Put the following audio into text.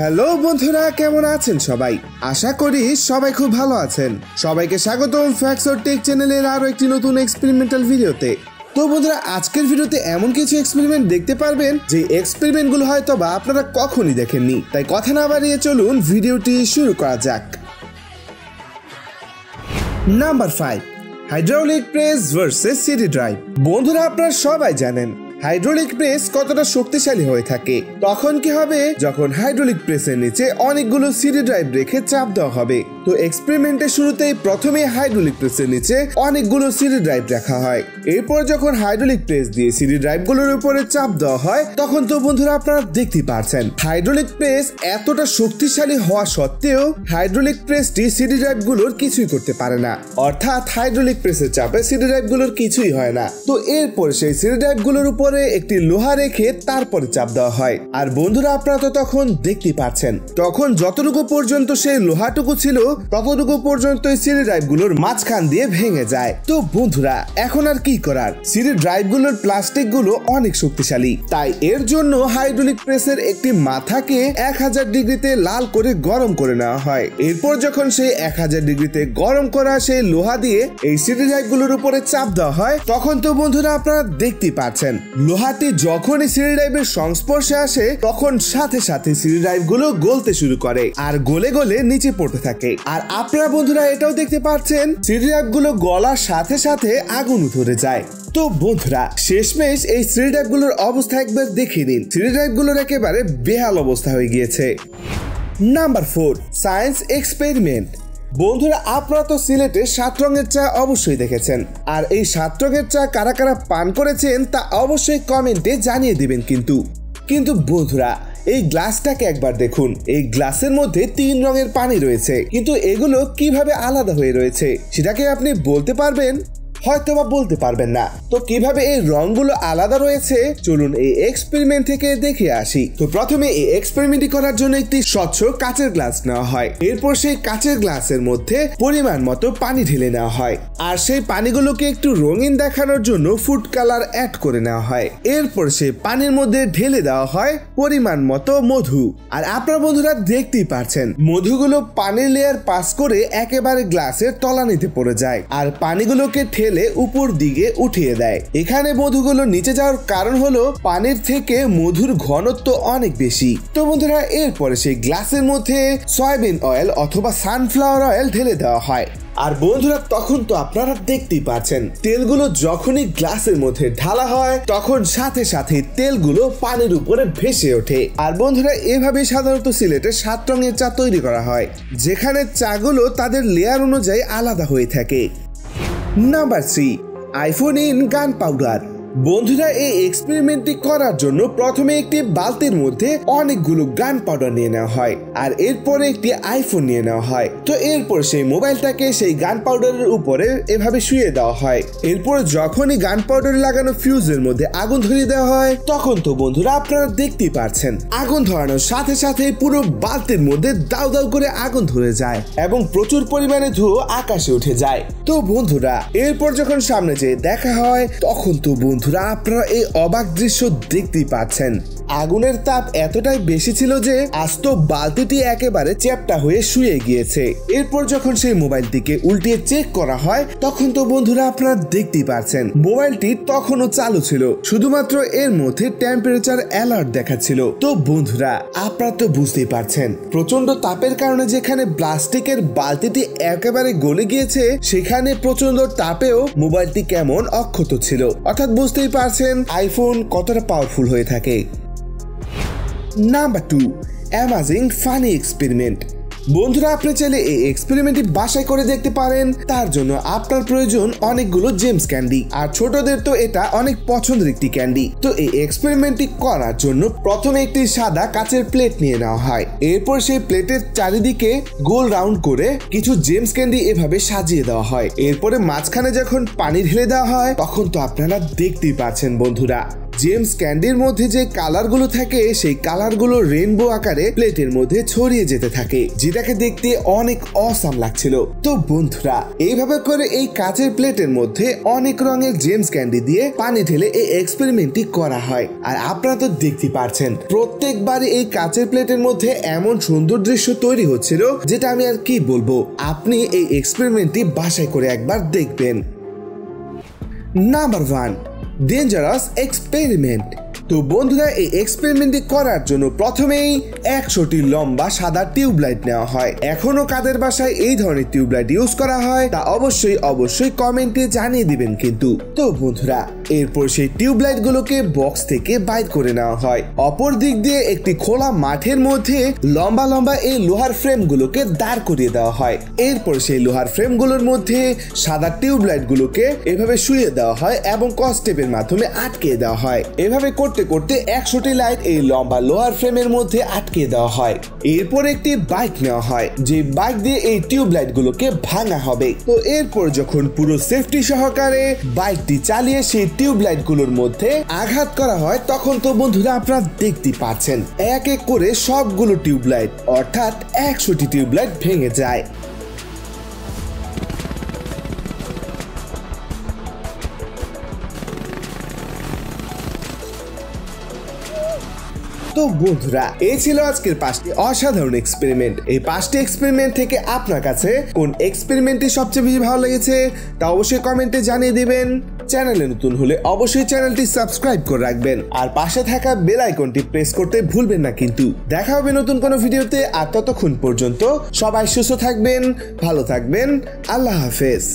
Hello বন্ধুরা, কেমন আছেন সবাই? আশা করি সবাই খুব ভালো আছেন। সবাইকে স্বাগতম ফ্যাক্টস অর টেক চ্যানেলের আরো একটি নতুন এক্সপেরিমেন্টাল ভিডিওতে। তো বন্ধুরা, আজকের ভিডিওতে এমন কিছু এক্সপেরিমেন্ট দেখতে পারবেন যে এক্সপেরিমেন্টগুলো হয়তো বা আপনারা কখনই দেখেননি। তাই কথা না বাড়িয়ে চলুন ভিডিওটি শুরু করা যাক। Number 5, hydraulic press versus CD drive. বন্ধুরা, আপনারা সবাই জানেন হাইড্রোলিক প্রেস কতটা শক্তিশালী হয়ে থাকে। তখন কি হবে? যখন হাইড্রোলিক প্রেসের নিচে অনেকগুলো সিডি ড্রাইভ রেখে চাপ দেওয়া হবে। তো এক্সপেরিমেন্টের শুরুতেই প্রথমে হাইড্রোলিক প্রেসের নিচে অনেকগুলো সিডি ড্রাইভ রাখা হয়। এরপর যখন হাইড্রোলিক প্রেস দিয়ে সিডি ড্রাইভগুলোর উপরে চাপ দেওয়া হয়, তখন তো বন্ধুরা আপনারা দেখতে পাচ্ছেন হাইড্রোলিক প্রেস এতটা শক্তিশালী হওয়া সত্ত্বেও হাইড্রোলিক প্রেসটি সিডি ড্রাইভগুলোর কিছুই করতে পারে না। অর্থাৎ হাইড্রোলিক প্রেসের চাপে সিডি ড্রাইভগুলোর কিছুই হয় না। তো এরপর সেই সিডি ড্রাইভগুলোর উপর একটি লোহা রেখে তারপরে চাপ দেওয়া হয়। আর বন্ধুরা, আপনারা তো তখন দেখতে পাচ্ছেন তখন যতটুকু পর্যন্ত সেই লোহাটুকু ছিল ততটুকু পর্যন্ত সিডি ড্রাইভগুলোর মাঝখান দিয়ে ভেঙে যায়। তো বন্ধুরা, এখন আর কি করার? সিডি ড্রাইভগুলোর প্লাস্টিকগুলো অনেক শক্তিশালী, তাই এর জন্য হাইড্রোলিক প্রেসের একটি মাথাকে 1000 ডিগ্রিতে লাল করে গরম করে নেওয়া হয়। এরপর যখন সেই 1000 ডিগ্রিতে গরম করা সেই লোহা দিয়ে এই সিডি ড্রাইভগুলোর উপরে চাপ দেওয়া হয়, তখন তো বন্ধুরা আপনারা দেখতে পাচ্ছেন লোহাটি যখনই সিডি ড্রাইভের সংস্পর্শে আসে তখন সাথে সাথে সিডি ড্রাইভগুলো গলতে শুরু করে আর গলে গলে নিচে পড়তে থাকে। আর আপনারা বন্ধুরা এটাও দেখতে পাচ্ছেন সিডি ড্রাইভগুলো গলার সাথে সাথে আগুন ধরে যায়। তো বন্ধুরা, শেষমেশ এই সিডি ড্রাইভগুলোর অবস্থা একবার দেখে নিন। সিডি ড্রাইভগুলোর একেবারে বেহাল অবস্থা হয়ে গিয়েছে। Number 4, science experiment. বন্ধুরা, আপনারা তো সিলেটে 7 রঙের চা অবশ্যই দেখেছেন। আর এই 7 রঙের চা কারা কারা পান করেছেন তা অবশ্যই কমেন্টে জানিয়ে দিবেন। কিন্তু বন্ধুরা, এই গ্লাসটাকে একবার দেখুন। এই গ্লাসের মধ্যে 3 রঙের পানি রয়েছে, কিন্তু এগুলো কিভাবে আলাদা হয়ে রয়েছে সেটাকে আপনি বলতে পারবেন? হয়তো বা বলতে পারবেন না। তো কিভাবে এই রংগুলো আলাদা রয়েছে চলুন এই এক্সপেরিমেন্ট থেকে দেখে আসি। তো প্রথমে এই এক্সপেরিমেন্টটি করার জন্য একটি স্বচ্ছ কাচের গ্লাস নেওয়া হয়। এরপর সেই কাচের গ্লাসের মধ্যে পরিমাণ মতো পানি ঢেলে নেওয়া হয়। আর সেই পানিগুলোকে একটু রঙিন দেখানোর জন্য ফুড কালার অ্যাড করে নেওয়া হয়। এরপর সেই পানির মধ্যে ঢেলে দেওয়া হয় পরিমাণ মতো মধু। আর আপনারা বন্ধুরা দেখতেই পাচ্ছেন মধুগুলো পানির লেয়ার পাস করে একেবারে গ্লাসের তলানিতে পড়ে যায় আর পানিগুলোকে উপর দিকে উঠিয়ে দেয়। এখানে মধুগুলো নিচে যাওয়ার কারণ হলো পানির থেকে মধুর ঘনত্ব অনেক বেশি। তো বন্ধুরা, এরপরে সেই গ্লাসের মধ্যে সয়াবিন অয়েল অথবা সানফ্লাওয়ার অয়েল ঢেলে দেওয়া হয়। আর বন্ধুরা, তখন তো আপনারা দেখতেই পাচ্ছেন তেলগুলো যখনই গ্লাসের মধ্যে ঢালা হয় তখন সাথে সাথে তেলগুলো পানির উপরে ভেসে ওঠে। আর বন্ধুরা, এভাবে সাধারণত সিলেটে 7 রঙের চা তৈরি করা হয়, যেখানে চাগুলো তাদের লেয়ার অনুযায়ী আলাদা হয়ে থাকে। নাম্বার 3, আইফোন ইন গান পাউডার। বন্ধুরা, এই এক্সপেরিমেন্টটি করার জন্য প্রথমে একটি বালতির মধ্যে অনেকগুলো গান পাউডার নিয়ে নেওয়া হয় আর এরপরে একটি আইফোন নিয়ে নেওয়া হয়। তো এরপর সেই মোবাইলটাকে সেই গান পাউডারের উপরে এভাবে শুয়ে দেওয়া হয়। এরপর যখনই গান পাউডার লাগানো ফিউজের মধ্যে আগুন ধরিয়ে দেওয়া হয়, তখন তো বন্ধুরা আপনারা দেখতেই পাচ্ছেন আগুন ধরানোর সাথে সাথে পুরো বালতির মধ্যে দাউ দাউ করে আগুন ধরে যায় এবং প্রচুর পরিমাণে ধোঁয়া আকাশে উঠে যায়। তো বন্ধুরা, এরপর যখন সামনে যেয়ে দেখা হয় তখন তো বন্ধুরা আপনারা এই অবাক দৃশ্য দেখতেই পাচ্ছেন। আগুনের তাপ এতটাই বেশি ছিল যে আস্ত বালতিটি একেবারে চ্যাপ্টা হয়ে শুয়ে গিয়েছে। এরপর যখন সেই মোবাইলটিকে উল্টিয়ে চেক করা হয় তখন তো বন্ধুরা আপনারা দেখতেই পাচ্ছেন মোবাইলটি তখনও চালু ছিল, শুধুমাত্র এর মধ্যে টেম্পারেচার অ্যালার্ট দেখাচ্ছিল। তো বন্ধুরা, আপনারা তো বুঝতেই পারছেন প্রচন্ড তাপের কারণে যেখানে প্লাস্টিকের বালতিটি একেবারে গলে গিয়েছে সেখানে প্রচন্ড তাপেও মোবাইলটি কেমন অক্ষত ছিল। অর্থাৎ বুঝতেই পারছেন আইফোন কতটা পাওয়ারফুল হয়ে থাকে। Number 2, amazing funny experiment. বন্ধুরা, আপনি চাইলে এই এক্সপেরিমেন্টটি বাসায় করে দেখতে পারেন। তার জন্য আপনার প্রয়োজন অনেকগুলো জেমস ক্যান্ডি, আর ছোটদের তো এটা অনেক পছন্দের একটি ক্যান্ডি। তো এই এক্সপেরিমেন্টটি করার জন্য প্রথমে একটি সাদা কাচের প্লেট নিয়ে নেওয়া হয়। এরপর সেই প্লেটের চারিদিকে গোল রাউন্ড করে কিছু জেমস ক্যান্ডি এভাবে সাজিয়ে দেওয়া হয়। এরপরে মাঝখানে যখন পানি ঢেলে দেওয়া হয় তখন তো আপনারা দেখতেই পাচ্ছেন বন্ধুরা জেমস ক্যান্ডির মধ্যে যে কালারগুলো থাকে সেই কালারগুলো রেইনবো আকারে প্লেটের মধ্যে ছড়িয়ে যেতে থাকে, যেটাকে দেখতে অনেক অসাম লাগছিল। তো বন্ধুরা, এইভাবে করে এই কাচের প্লেটের মধ্যে অনেক রঙের জেমস ক্যান্ডি দিয়ে পানি ঢেলে এই এক্সপেরিমেন্টটি করা হয়। আর আপনারা তো দেখতে পাচ্ছেন প্রত্যেকবারই এই কাচের প্লেটের মধ্যে এমন সুন্দর দৃশ্য তৈরি হচ্ছিল, যেটা আমি আর কি বলবো। আপনি এই এক্সপেরিমেন্টটি বাসায় করে একবার দেখবেন। Number 1, dangerous experiment. তো বন্ধুরা, এই এক্সপেরিমেন্টটি করার জন্য প্রথমেই 100টি লম্বা সাদা টিউবলাইট নেওয়া হয়। এখনো কাদের বাসায় এই ধরনের টিউবলাইট ইউজ করা হয় তা অবশ্যই কমেন্টে জানিয়ে দিবেন কিন্তু। তো বন্ধুরা, এরপর সেই টিউবলাইট গুলোকে বক্স থেকে বাইর করে নেওয়া হয়। অপর দিক দিয়ে একটি খোলা মাঠের মধ্যে লম্বা লম্বা এই লোহার ফ্রেম গুলোকে দাঁড় করিয়ে দেওয়া হয়। এরপর সেই লোহার ফ্রেম গুলোর মধ্যে সাদা টিউবলাইট গুলোকে এভাবে শুয়ে দেওয়া হয় এবং কস্টেপের মাধ্যমে আটকে দেওয়া হয়। এভাবে করতে 100টি লাইট এই লম্বা লোহার ফ্রেমের মধ্যে আটকে দেওয়া হয়। এরপর একটি বাইক নেওয়া হয়, যে বাইক দিয়ে এই টিউবলাইট গুলোকে ভাঙা হবে। তো এরপর যখন পুরো সেফটি সহকারে বাইকটি চালিয়ে সেই টিউবলাইট গুলোর মধ্যে আঘাত করা হয়, তখন তো বন্ধুরা আপনারা দেখতে পাচ্ছেন এক এক করে সবগুলো টিউবলাইট অর্থাৎ 100টি টিউবলাইট ভেঙে যায়। তো বন্ধুরা, এই ছিল আজকের 5টি অসাধারণ এক্সপেরিমেন্ট। এই 5টি এক্সপেরিমেন্ট থেকে আপনার কাছে কোন এক্সপেরিমেন্টটি সবচেয়ে বেশি ভালো লেগেছে তা অবশ্যই কমেন্টে জানিয়ে দিবেন। চ্যানেলে নতুন হলে অবশ্যই চ্যানেলটি সাবস্ক্রাইব করে রাখবেন আর পাশে থাকা বেল আইকনটি প্রেস করতে ভুলবেন না কিন্তু। দেখা হবে নতুন কোনো ভিডিওতে, আর ততক্ষণ পর্যন্ত সবাই সুস্থ থাকবেন, ভালো থাকবেন। আল্লাহ হাফেজ।